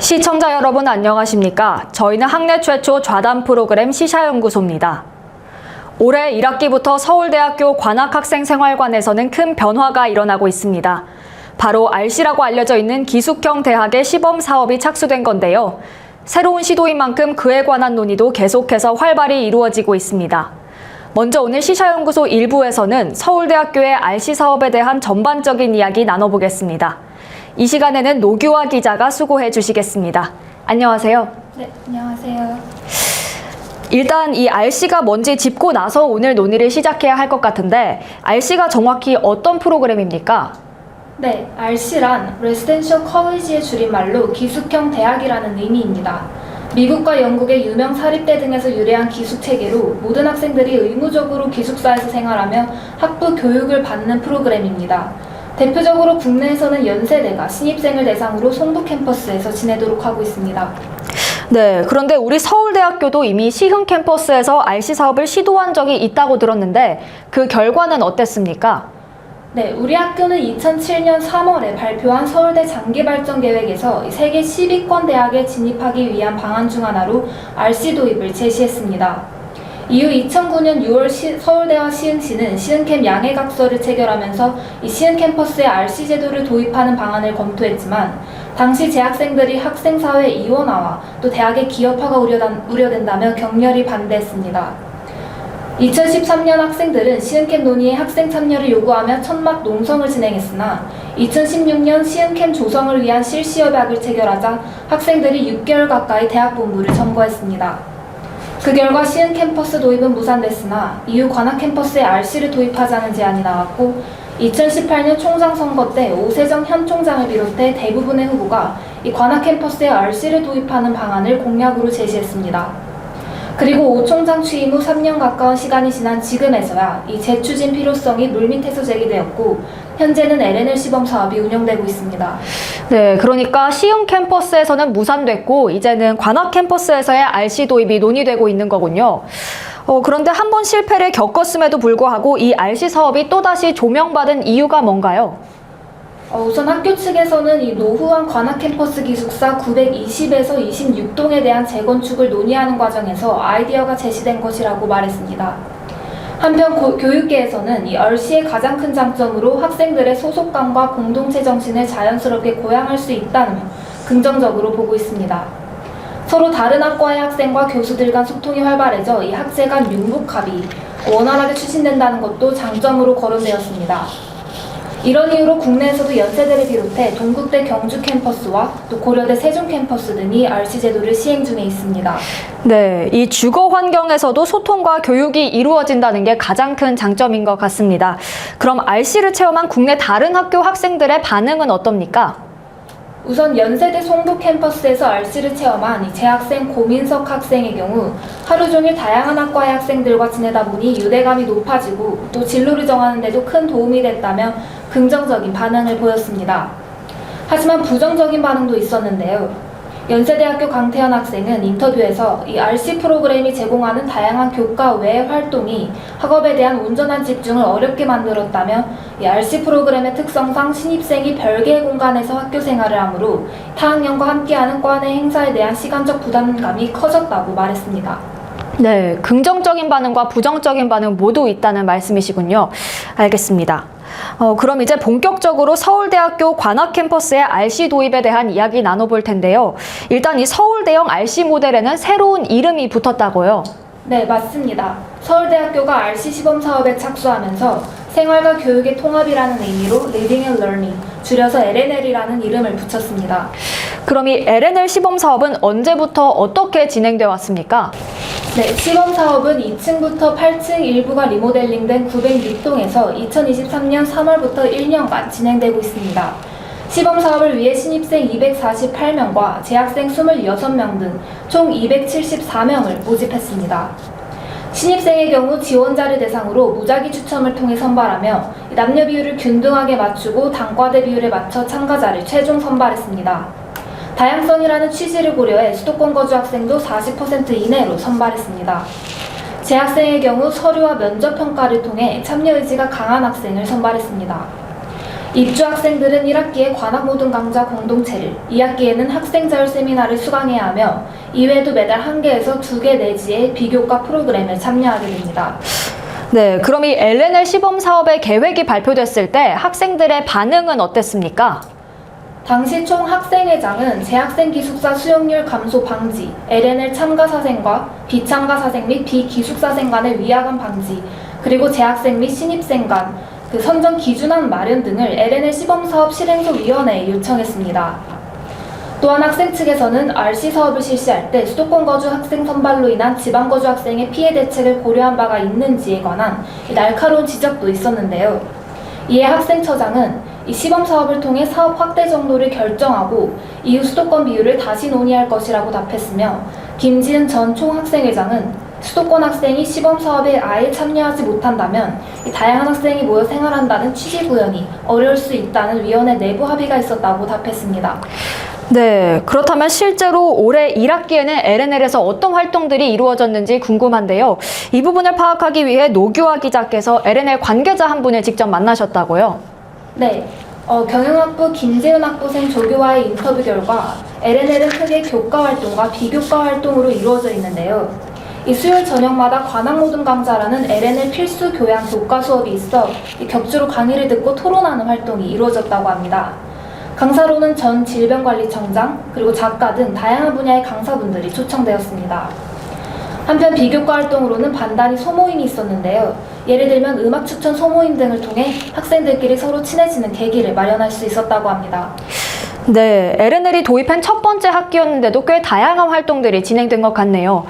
시청자 여러분 안녕하십니까? 저희는 학내 최초 좌담 프로그램 시샤연구소입니다. 올해 1학기부터 서울대학교 관악학생생활관에서는 큰 변화가 일어나고 있습니다. 바로 RC라고 알려져 있는 기숙형 대학의 시범 사업이 착수된 건데요. 새로운 시도인 만큼 그에 관한 논의도 계속해서 활발히 이루어지고 있습니다. 먼저 오늘 시샤연구소 1부에서는 서울대학교의 RC 사업에 대한 전반적인 이야기 나눠보겠습니다. 이 시간에는 노규화 기자가 수고해 주시겠습니다. 안녕하세요. 네, 안녕하세요. 일단 이 RC가 뭔지 짚고 나서 오늘 논의를 시작해야 할 것 같은데 RC가 정확히 어떤 프로그램입니까? 네, RC란 Residential College의 줄임말로 기숙형 대학이라는 의미입니다. 미국과 영국의 유명 사립대 등에서 유래한 기숙 체계로 모든 학생들이 의무적으로 기숙사에서 생활하며 학부 교육을 받는 프로그램입니다. 대표적으로 국내에서는 연세대가 신입생을 대상으로 송도 캠퍼스에서 지내도록 하고 있습니다. 네, 그런데 우리 서울대학교도 이미 시흥 캠퍼스에서 RC 사업을 시도한 적이 있다고 들었는데 그 결과는 어땠습니까? 네, 우리 학교는 2007년 3월에 발표한 서울대 장기발전 계획에서 세계 10위권 대학에 진입하기 위한 방안 중 하나로 RC 도입을 제시했습니다. 이후 2009년 6월 서울대와 시흥시는 시흥캠 양해각서를 체결하면서 이 시흥 캠퍼스에 RC 제도를 도입하는 방안을 검토했지만 당시 재학생들이 학생사회 이원화와 또 대학의 기업화가 우려된다며 격렬히 반대했습니다. 2013년 학생들은 시흥캠 논의에 학생 참여를 요구하며 천막 농성을 진행했으나 2016년 시흥캠 조성을 위한 실시협약을 체결하자 학생들이 6개월 가까이 대학 본부를 점거했습니다. 그 결과 시흥 캠퍼스 도입은 무산됐으나 이후 관악 캠퍼스에 RC를 도입하자는 제안이 나왔고 2018년 총장 선거 때 오세정 현 총장을 비롯해 대부분의 후보가 이 관악 캠퍼스에 RC를 도입하는 방안을 공약으로 제시했습니다. 그리고 오 총장 취임 후 3년 가까운 시간이 지난 지금에서야 이 재추진 필요성이 물밑에서 제기되었고 현재는 LNL 시범 사업이 운영되고 있습니다. 네, 그러니까 시흥 캠퍼스에서는 무산됐고 이제는 관악 캠퍼스에서의 RC 도입이 논의되고 있는 거군요. 그런데 한 번 실패를 겪었음에도 불구하고 이 RC 사업이 또다시 조명받은 이유가 뭔가요? 우선 학교 측에서는 이 노후한 관악 캠퍼스 기숙사 920에서 26동에 대한 재건축을 논의하는 과정에서 아이디어가 제시된 것이라고 말했습니다. 한편 교육계에서는 이 RC의 가장 큰 장점으로 학생들의 소속감과 공동체 정신을 자연스럽게 고양할 수 있다며 긍정적으로 보고 있습니다. 서로 다른 학과의 학생과 교수들 간 소통이 활발해져 이 학제 간 융복합이 원활하게 추진된다는 것도 장점으로 거론되었습니다. 이런 이유로 국내에서도 연세대를 비롯해 동국대 경주 캠퍼스와 또 고려대 세종 캠퍼스 등이 RC 제도를 시행 중에 있습니다. 네, 이 주거 환경에서도 소통과 교육이 이루어진다는 게 가장 큰 장점인 것 같습니다. 그럼 RC를 체험한 국내 다른 학교 학생들의 반응은 어떻습니까? 우선 연세대 송도 캠퍼스에서 RC를 체험한 이 재학생 고민석 학생의 경우 하루 종일 다양한 학과의 학생들과 지내다 보니 유대감이 높아지고 또 진로를 정하는 데도 큰 도움이 됐다며 긍정적인 반응을 보였습니다. 하지만 부정적인 반응도 있었는데요. 연세대학교 강태현 학생은 인터뷰에서 이 RC 프로그램이 제공하는 다양한 교과 외 활동이 학업에 대한 온전한 집중을 어렵게 만들었다며 이 RC 프로그램의 특성상 신입생이 별개의 공간에서 학교 생활을 하므로 타학년과 함께하는 과 내 행사에 대한 시간적 부담감이 커졌다고 말했습니다. 네, 긍정적인 반응과 부정적인 반응 모두 있다는 말씀이시군요. 알겠습니다. 그럼 이제 본격적으로 서울대학교 관악 캠퍼스의 RC 도입에 대한 이야기 나눠볼 텐데요. 일단 이 서울대형 RC 모델에는 새로운 이름이 붙었다고요? 네, 맞습니다. 서울대학교가 RC 시범 사업에 착수하면서 생활과 교육의 통합이라는 의미로 Living and Learning, 줄여서 LNL이라는 이름을 붙였습니다. 그럼 이 LNL 시범 사업은 언제부터 어떻게 진행되어 왔습니까? 네, 시범 사업은 2층부터 8층 일부가 리모델링된 906동에서 2023년 3월부터 1년간 진행되고 있습니다. 시범 사업을 위해 신입생 248명과 재학생 26명 등 총 274명을 모집했습니다. 신입생의 경우 지원자를 대상으로 무작위 추첨을 통해 선발하며 남녀 비율을 균등하게 맞추고 단과대 비율에 맞춰 참가자를 최종 선발했습니다. 다양성이라는 취지를 고려해 수도권 거주 학생도 40% 이내로 선발했습니다. 재학생의 경우 서류와 면접 평가를 통해 참여 의지가 강한 학생을 선발했습니다. 입주 학생들은 1학기에 관악모든 강좌 공동체를, 2학기에는 학생자율 세미나를 수강해야 하며 이외에도 매달 1개에서 2개 내지의 비교과 프로그램에 참여하게 됩니다. 네, 그럼 이 LNL 시범 사업의 계획이 발표됐을 때 학생들의 반응은 어땠습니까? 당시 총 학생회장은 재학생 기숙사 수용률 감소 방지, LNL 참가사생과 비참가사생 및 비기숙사생 간의 위화감 방지, 그리고 재학생 및 신입생 간 선정 기준안 마련 등을 LNL 시범사업 실행소위원회에 요청했습니다. 또한 학생 측에서는 RC 사업을 실시할 때 수도권 거주 학생 선발로 인한 지방 거주 학생의 피해 대책을 고려한 바가 있는지에 관한 날카로운 지적도 있었는데요. 이에 학생처장은 이 시범 사업을 통해 사업 확대 정도를 결정하고 이후 수도권 비율을 다시 논의할 것이라고 답했으며, 김지은 전 총학생회장은 수도권 학생이 시범 사업에 아예 참여하지 못한다면 다양한 학생이 모여 생활한다는 취지 구현이 어려울 수 있다는 위원회 내부 합의가 있었다고 답했습니다. 네, 그렇다면 실제로 올해 1학기에는 LNL에서 어떤 활동들이 이루어졌는지 궁금한데요. 이 부분을 파악하기 위해 노규화 기자께서 LNL 관계자 한 분을 직접 만나셨다고요? 네, 경영학부 김재훈 학부생 조교와의 인터뷰 결과 LNL은 크게 교과 활동과 비교과 활동으로 이루어져 있는데요. 이 수요일 저녁마다 관악모든 강좌라는 LNL 필수 교양 교과 수업이 있어 격주로 강의를 듣고 토론하는 활동이 이루어졌다고 합니다. 강사로는 전 질병관리청장, 그리고 작가 등 다양한 분야의 강사분들이 초청되었습니다. 한편 비교과 활동으로는 반단위 소모임이 있었는데요. 예를 들면 음악 추천 소모임 등을 통해 학생들끼리 서로 친해지는 계기를 마련할 수 있었다고 합니다. 네, LNL이 도입한 첫 번째 학기였는데도 꽤 다양한 활동들이 진행된 것 같네요.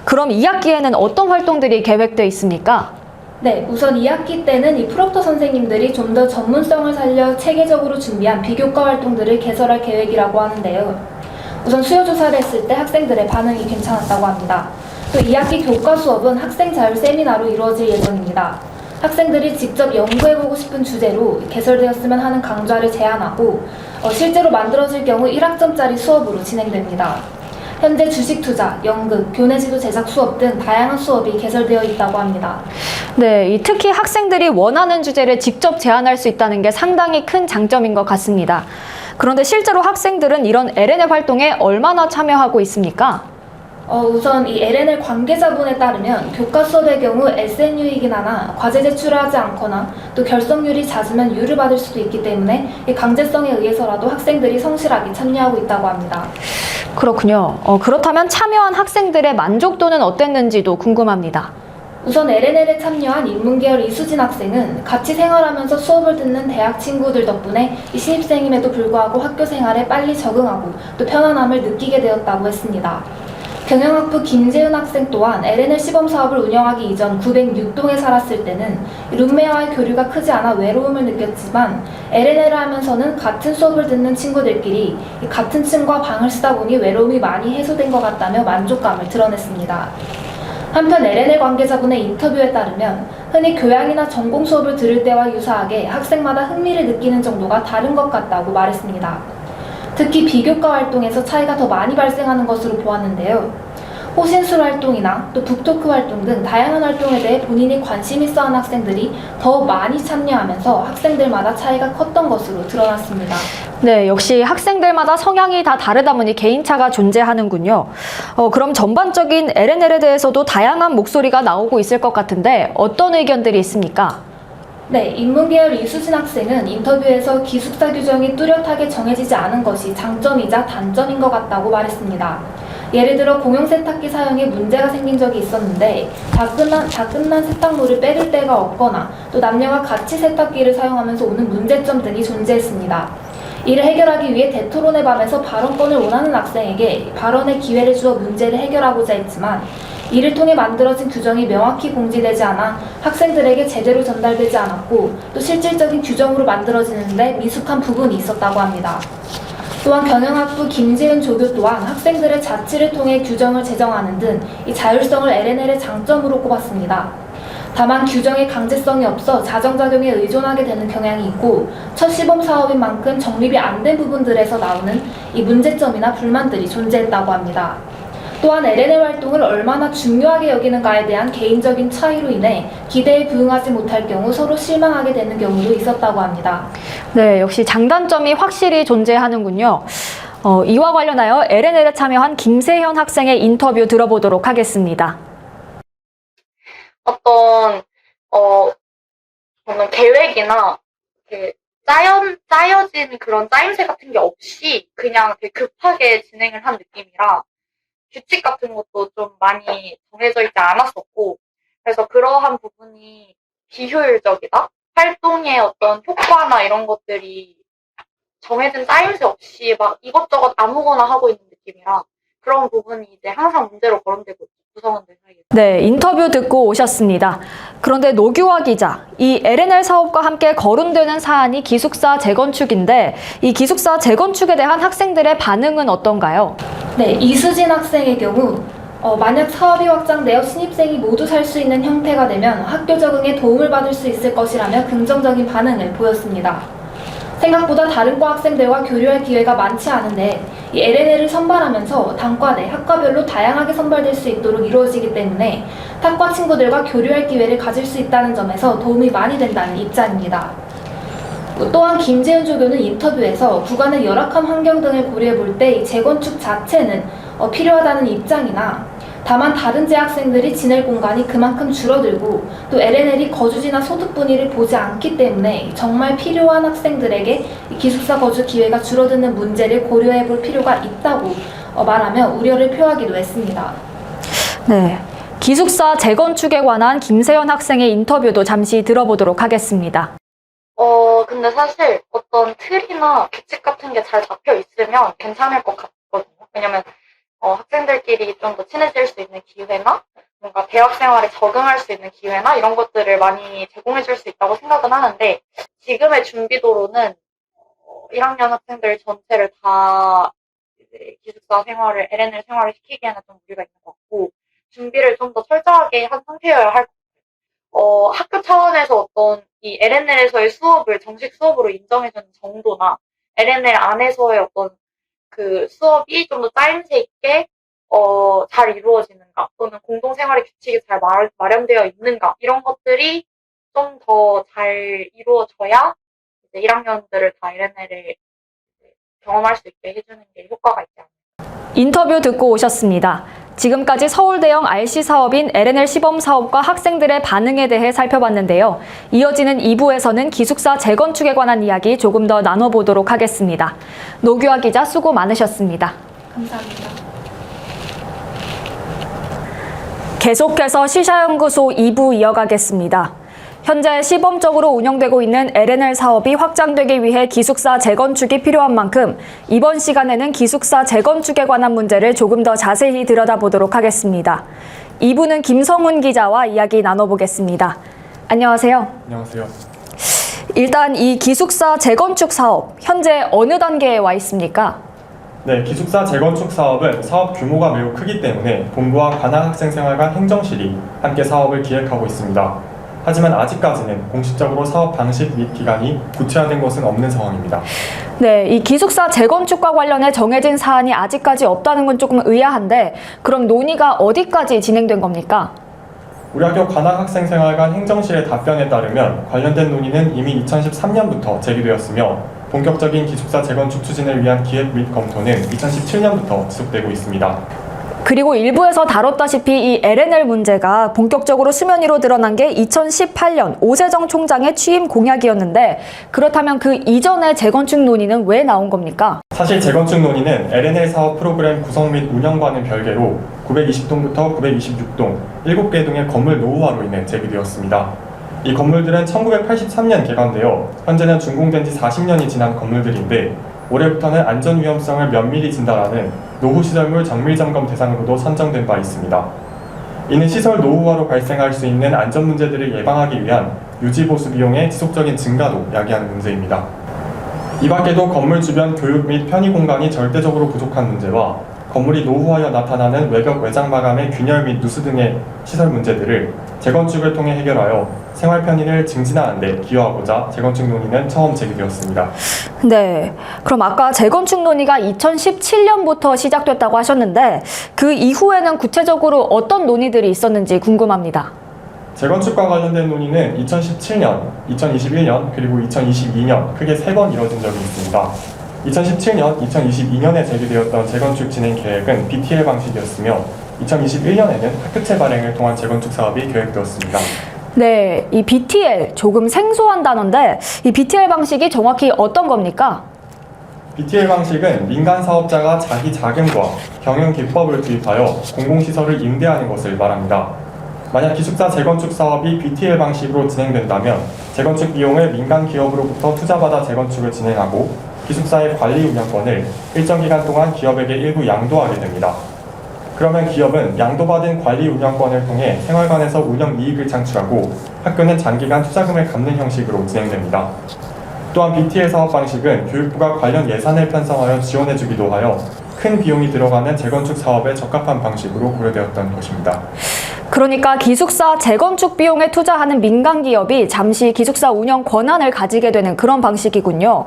그럼 2학기에는 어떤 활동들이 계획되어 있습니까? 네, 우선 2학기 때는 이 프록터 선생님들이 좀 더 전문성을 살려 체계적으로 준비한 비교과 활동들을 개설할 계획이라고 하는데요. 우선 수요 조사를 했을 때 학생들의 반응이 괜찮았다고 합니다. 또 2학기 교과 수업은 학생 자율 세미나로 이루어질 예정입니다. 학생들이 직접 연구해보고 싶은 주제로 개설되었으면 하는 강좌를 제안하고 실제로 만들어질 경우 1학점짜리 수업으로 진행됩니다. 현재 주식 투자, 연극, 교내지도 제작 수업 등 다양한 수업이 개설되어 있다고 합니다. 네, 특히 학생들이 원하는 주제를 직접 제안할 수 있다는 게 상당히 큰 장점인 것 같습니다. 그런데 실제로 학생들은 이런 LNL 활동에 얼마나 참여하고 있습니까? 우선 이 LNL 관계자분에 따르면 교과 수업의 경우 SNU이긴 하나 과제 제출을 하지 않거나 또 결석률이 잦으면 유를 받을 수도 있기 때문에 이 강제성에 의해서라도 학생들이 성실하게 참여하고 있다고 합니다. 그렇군요. 그렇다면 참여한 학생들의 만족도는 어땠는지도 궁금합니다. 우선 LNL에 참여한 인문계열 이수진 학생은 같이 생활하면서 수업을 듣는 대학 친구들 덕분에 이 신입생임에도 불구하고 학교 생활에 빨리 적응하고 또 편안함을 느끼게 되었다고 했습니다. 경영학부 김재은 학생 또한 LNL 시범 사업을 운영하기 이전 906동에 살았을 때는 룸메와의 교류가 크지 않아 외로움을 느꼈지만 LNL을 하면서는 같은 수업을 듣는 친구들끼리 같은 층과 방을 쓰다 보니 외로움이 많이 해소된 것 같다며 만족감을 드러냈습니다. 한편 LNL 관계자분의 인터뷰에 따르면 흔히 교양이나 전공 수업을 들을 때와 유사하게 학생마다 흥미를 느끼는 정도가 다른 것 같다고 말했습니다. 특히 비교과 활동에서 차이가 더 많이 발생하는 것으로 보았는데요. 호신술 활동이나 또 북토크 활동 등 다양한 활동에 대해 본인이 관심 있어 하는 학생들이 더 많이 참여하면서 학생들마다 차이가 컸던 것으로 드러났습니다. 네, 역시 학생들마다 성향이 다 다르다 보니 개인차가 존재하는군요. 그럼 전반적인 LNL에 대해서도 다양한 목소리가 나오고 있을 것 같은데 어떤 의견들이 있습니까? 네, 인문계열 이수진 학생은 인터뷰에서 기숙사 규정이 뚜렷하게 정해지지 않은 것이 장점이자 단점인 것 같다고 말했습니다. 예를 들어 공용 세탁기 사용에 문제가 생긴 적이 있었는데 다 끝난 세탁물을 빼줄 데가 없거나 또 남녀가 같이 세탁기를 사용하면서 오는 문제점 등이 존재했습니다. 이를 해결하기 위해 대토론의 밤에서 발언권을 원하는 학생에게 발언의 기회를 주어 문제를 해결하고자 했지만 이를 통해 만들어진 규정이 명확히 공지되지 않아 학생들에게 제대로 전달되지 않았고 또 실질적인 규정으로 만들어지는데 미숙한 부분이 있었다고 합니다. 또한 경영학부 김재은 조교 또한 학생들의 자치를 통해 규정을 제정하는 등 이 자율성을 LNL의 장점으로 꼽았습니다. 다만 규정의 강제성이 없어 자정작용에 의존하게 되는 경향이 있고 첫 시범 사업인 만큼 정립이 안 된 부분들에서 나오는 이 문제점이나 불만들이 존재했다고 합니다. 또한 LNL 활동을 얼마나 중요하게 여기는가에 대한 개인적인 차이로 인해 기대에 부응하지 못할 경우 서로 실망하게 되는 경우도 있었다고 합니다. 네, 역시 장단점이 확실히 존재하는군요. 이와 관련하여 LNL에 참여한 김세현 학생의 인터뷰 들어보도록 하겠습니다. 저는 계획이나 이렇게 짜여진 그런 짜임새 같은 게 없이 그냥 되게 급하게 진행을 한 느낌이라 규칙 같은 것도 좀 많이 정해져 있지 않았었고, 그래서 그러한 부분이 비효율적이다? 활동의 어떤 효과나 이런 것들이 정해진 짜임새 없이 막 이것저것 아무거나 하고 있는 느낌이라 그런 부분이 이제 항상 문제로 거론되고 있죠, 구성원들 사이에서. 네, 인터뷰 듣고 오셨습니다. 그런데 노규화 기자, 이 LNL 사업과 함께 거론되는 사안이 기숙사 재건축인데 이 기숙사 재건축에 대한 학생들의 반응은 어떤가요? 네, 이수진 학생의 경우 만약 사업이 확장되어 신입생이 모두 살 수 있는 형태가 되면 학교 적응에 도움을 받을 수 있을 것이라며 긍정적인 반응을 보였습니다. 생각보다 다른 과 학생들과 교류할 기회가 많지 않은데 이 LNL을 선발하면서 단과대, 학과별로 다양하게 선발될 수 있도록 이루어지기 때문에 타과 친구들과 교류할 기회를 가질 수 있다는 점에서 도움이 많이 된다는 입장입니다. 또한 김재훈 조교는 인터뷰에서 구간의 열악한 환경 등을 고려해 볼 때 재건축 자체는 필요하다는 입장이나 다만 다른 재학생들이 지낼 공간이 그만큼 줄어들고 또 LNL이 거주지나 소득 분위를 보지 않기 때문에 정말 필요한 학생들에게 기숙사 거주 기회가 줄어드는 문제를 고려해 볼 필요가 있다고 말하며 우려를 표하기도 했습니다. 네, 기숙사 재건축에 관한 김세현 학생의 인터뷰도 잠시 들어보도록 하겠습니다. 근데 사실 어떤 틀이나 규칙 같은 게 잘 잡혀 있으면 괜찮을 것 같거든요. 왜냐면 학생들끼리 좀 더 친해질 수 있는 기회나 뭔가 대학 생활에 적응할 수 있는 기회나 이런 것들을 많이 제공해 줄 수 있다고 생각은 하는데, 지금의 준비도로는 1학년 학생들 전체를 다 이제 기숙사 생활을, LNL 생활을 시키기에는 좀 무리가 있는 것 같고, 준비를 좀 더 철저하게 한 상태여야 할 것 같아요. 학교 차원에서 어떤 이 LNL에서의 수업을 정식 수업으로 인정해주는 정도나 LNL 안에서의 어떤 그 수업이 좀 더 짜임새 있게 잘 이루어지는가, 또는 공동생활의 규칙이 잘 마련되어 있는가, 이런 것들이 좀 더 잘 이루어져야 이제 1학년들을 다 LNL을 경험할 수 있게 해주는 게 효과가 있지 않을까. 인터뷰 듣고 오셨습니다. 지금까지 서울대형 RC 사업인 LNL 시범 사업과 학생들의 반응에 대해 살펴봤는데요. 이어지는 2부에서는 기숙사 재건축에 관한 이야기 조금 더 나눠보도록 하겠습니다. 노규화 기자 수고 많으셨습니다. 감사합니다. 계속해서 시사연구소 2부 이어가겠습니다. 현재 시범적으로 운영되고 있는 LNL 사업이 확장되기 위해 기숙사 재건축이 필요한 만큼 이번 시간에는 기숙사 재건축에 관한 문제를 조금 더 자세히 들여다보도록 하겠습니다. 2부는 김성훈 기자와 이야기 나눠보겠습니다. 안녕하세요. 안녕하세요. 일단 이 기숙사 재건축 사업, 현재 어느 단계에 와 있습니까? 네, 기숙사 재건축 사업은 사업 규모가 매우 크기 때문에 본부와 관악학생생활관 행정실이 함께 사업을 기획하고 있습니다. 하지만 아직까지는 공식적으로 사업 방식 및 기간이 구체화된 것은 없는 상황입니다. 네, 이 기숙사 재건축과 관련해 정해진 사안이 아직까지 없다는 건 조금 의아한데 그럼 논의가 어디까지 진행된 겁니까? 우리 학교 관악학생생활관 행정실의 답변에 따르면 관련된 논의는 이미 2013년부터 제기되었으며 본격적인 기숙사 재건축 추진을 위한 기획 및 검토는 2017년부터 지속되고 있습니다. 그리고 일부에서 다뤘다시피 이 LNL 문제가 본격적으로 수면 위로 드러난 게 2018년 오세정 총장의 취임 공약이었는데 그렇다면 그 이전의 재건축 논의는 왜 나온 겁니까? 사실 재건축 논의는 LNL 사업 프로그램 구성 및 운영과는 별개로 920동부터 926동 7개 동의 건물 노후화로 인해 제기되었습니다. 이 건물들은 1983년 개관되어 현재는 준공된 지 40년이 지난 건물들인데 올해부터는 안전 위험성을 면밀히 진단하는 노후시설물 정밀점검 대상으로도 선정된 바 있습니다. 이는 시설 노후화로 발생할 수 있는 안전 문제들을 예방하기 위한 유지보수 비용의 지속적인 증가도 야기하는 문제입니다. 이 밖에도 건물 주변 교육 및 편의 공간이 절대적으로 부족한 문제와 건물이 노후하여 나타나는 외벽 외장 마감의 균열 및 누수 등의 시설 문제들을 재건축을 통해 해결하여 생활 편의를 증진하는 데 기여하고자 재건축 논의는 처음 제기되었습니다. 네, 그럼 아까 재건축 논의가 2017년부터 시작됐다고 하셨는데 그 이후에는 구체적으로 어떤 논의들이 있었는지 궁금합니다. 재건축과 관련된 논의는 2017년, 2021년, 그리고 2022년 크게 3번 이뤄진 적이 있습니다. 2017년, 2022년에 제기되었던 재건축 진행 계획은 BTL 방식이었으며 2021년에는 학교채 발행을 통한 재건축 사업이 계획되었습니다. 네, 이 BTL 조금 생소한 단어인데 이 BTL 방식이 정확히 어떤 겁니까? BTL 방식은 민간 사업자가 자기 자금과 경영 기법을 투입하여 공공시설을 임대하는 것을 말합니다. 만약 기숙사 재건축 사업이 BTL 방식으로 진행된다면 재건축 비용을 민간 기업으로부터 투자받아 재건축을 진행하고 기숙사의 관리 운영권을 일정 기간 동안 기업에게 일부 양도하게 됩니다. 그러면 기업은 양도받은 관리 운영권을 통해 생활관에서 운영 이익을 창출하고 학교는 장기간 투자금을 갚는 형식으로 진행됩니다. 또한 BTL 사업 방식은 교육부가 관련 예산을 편성하여 지원해주기도 하여 큰 비용이 들어가는 재건축 사업에 적합한 방식으로 고려되었던 것입니다. 그러니까 기숙사 재건축 비용에 투자하는 민간 기업이 잠시 기숙사 운영 권한을 가지게 되는 그런 방식이군요.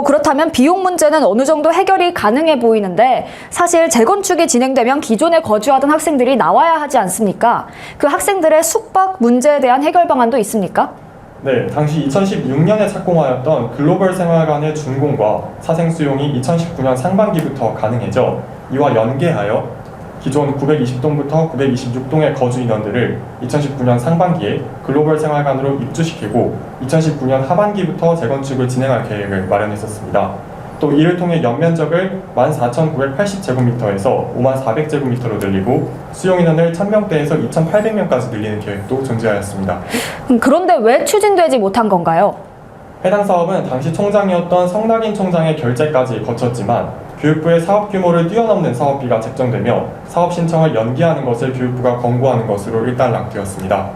그렇다면 비용 문제는 어느 정도 해결이 가능해 보이는데 사실 재건축이 진행되면 기존에 거주하던 학생들이 나와야 하지 않습니까? 그 학생들의 숙박 문제에 대한 해결 방안도 있습니까? 네, 당시 2016년에 착공하였던 글로벌 생활관의 준공과 사생 수용이 2019년 상반기부터 가능해져 이와 연계하여 기존 920동부터 926동의 거주 인원들을 2019년 상반기에 글로벌 생활관으로 입주시키고 2019년 하반기부터 재건축을 진행할 계획을 마련했었습니다. 또 이를 통해 연면적을 14,980제곱미터에서 54,000제곱미터로 늘리고 수용 인원을 1,000명대에서 2,800명까지 늘리는 계획도 존재하였습니다. 그런데 왜 추진되지 못한 건가요? 해당 사업은 당시 총장이었던 성낙인 총장의 결재까지 거쳤지만 교육부의 사업 규모를 뛰어넘는 사업비가 책정되며 사업 신청을 연기하는 것을 교육부가 권고하는 것으로 일단락되었습니다.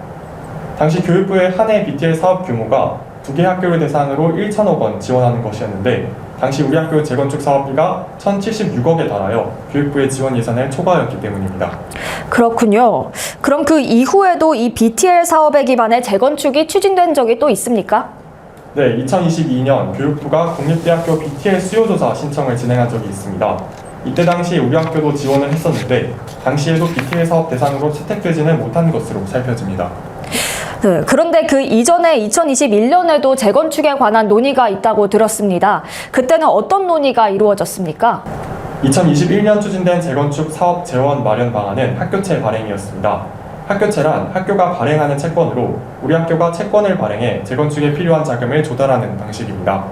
당시 교육부의 한 해 BTL 사업 규모가 2개 학교를 대상으로 1,000억 원 지원하는 것이었는데 당시 우리 학교 재건축 사업비가 1,076억에 달하여 교육부의 지원 예산을 초과하였기 때문입니다. 그렇군요. 그럼 그 이후에도 이 BTL 사업에 기반해 재건축이 추진된 적이 또 있습니까? 네, 2022년 교육부가 공립대학교 BTL 수요조사 신청을 진행한 적이 있습니다. 이때 당시 우리 학교도 지원을 했었는데 당시에도 BTL 사업 대상으로 채택되지는 못한 것으로 살펴집니다. 네, 그런데 그 이전에 2021년에도 재건축에 관한 논의가 있다고 들었습니다. 그때는 어떤 논의가 이루어졌습니까? 2021년 추진된 재건축 사업 재원 마련 방안은 학교채 발행이었습니다. 학교채란 학교가 발행하는 채권으로 우리 학교가 채권을 발행해 재건축에 필요한 자금을 조달하는 방식입니다.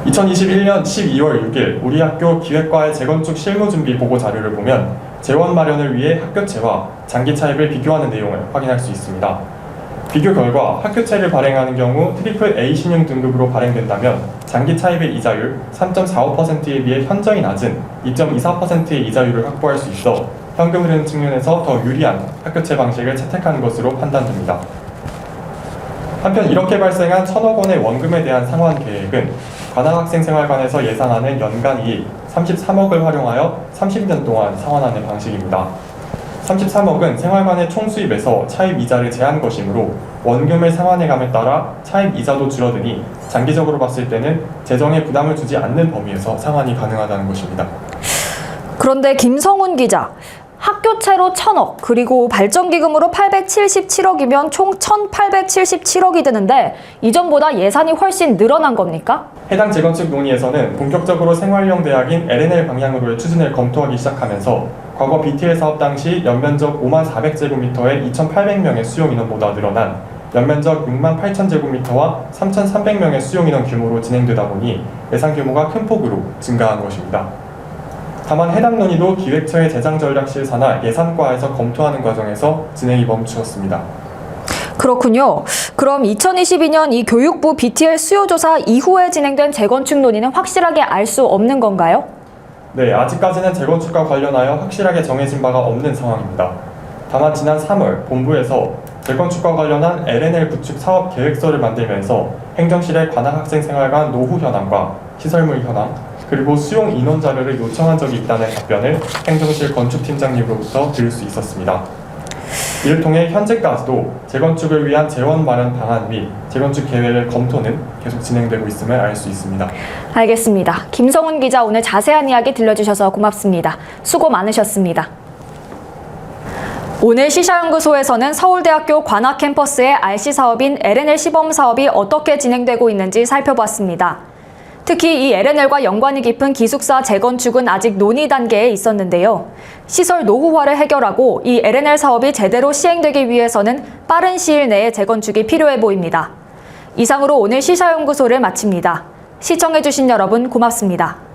2021년 12월 6일 우리 학교 기획과의 재건축 실무준비 보고 자료를 보면 재원 마련을 위해 학교채와 장기 차입을 비교하는 내용을 확인할 수 있습니다. 비교 결과 학교채를 발행하는 경우 트리플 A 신용 등급으로 발행된다면 장기 차입의 이자율 3.45%에 비해 현저히 낮은 2.24%의 이자율을 확보할 수 있어 현금 흐름 측면에서 더 유리한 학교채 방식을 채택하는 것으로 판단됩니다. 한편 이렇게 발생한 1,000억 원의 원금에 대한 상환 계획은 관악학생생활관에서 예상하는 연간 이익 33억을 활용하여 30년 동안 상환하는 방식입니다. 33억은 생활관의 총수입에서 차입 이자를 제한 것이므로 원금을 상환해감에 따라 차입 이자도 줄어드니 장기적으로 봤을 때는 재정에 부담을 주지 않는 범위에서 상환이 가능하다는 것입니다. 그런데 김성훈 기자, 학교채로 1,000억, 그리고 발전기금으로 877억이면 총 1,877억이 되는데 이전보다 예산이 훨씬 늘어난 겁니까? 해당 재건축 논의에서는 본격적으로 생활형 대학인 LNL 방향으로의 추진을 검토하기 시작하면서 과거 BTL 사업 당시 연면적 54,000제곱미터의 2,800명의 수용 인원보다 늘어난 연면적 68,000제곱미터와 3,300명의 수용 인원 규모로 진행되다 보니 예산 규모가 큰 폭으로 증가한 것입니다. 다만 해당 논의도 기획처의 재정전략실 산하 예산과에서 검토하는 과정에서 진행이 멈추었습니다. 그렇군요. 그럼 2022년 이 교육부 BTL 수요조사 이후에 진행된 재건축 논의는 확실하게 알 수 없는 건가요? 네, 아직까지는 재건축과 관련하여 확실하게 정해진 바가 없는 상황입니다. 다만 지난 3월 본부에서 재건축과 관련한 LNL 구축 사업 계획서를 만들면서 행정실에 관악학생생활관 노후 현황과 시설물 현황, 그리고 수용 인원 자료를 요청한 적이 있다는 답변을 행정실 건축팀장님으로부터 들을 수 있었습니다. 이를 통해 현재까지도 재건축을 위한 재원 마련 방안 및 재건축 계획의 검토는 계속 진행되고 있음을 알 수 있습니다. 알겠습니다. 김성훈 기자 오늘 자세한 이야기 들려주셔서 고맙습니다. 수고 많으셨습니다. 오늘 시샤연구소에서는 서울대학교 관악 캠퍼스의 RC 사업인 LNL 시범 사업이 어떻게 진행되고 있는지 살펴봤습니다. 특히 이 LNL과 연관이 깊은 기숙사 재건축은 아직 논의 단계에 있었는데요. 시설 노후화를 해결하고 이 LNL 사업이 제대로 시행되기 위해서는 빠른 시일 내에 재건축이 필요해 보입니다. 이상으로 오늘 시사연구소를 마칩니다. 시청해주신 여러분 고맙습니다.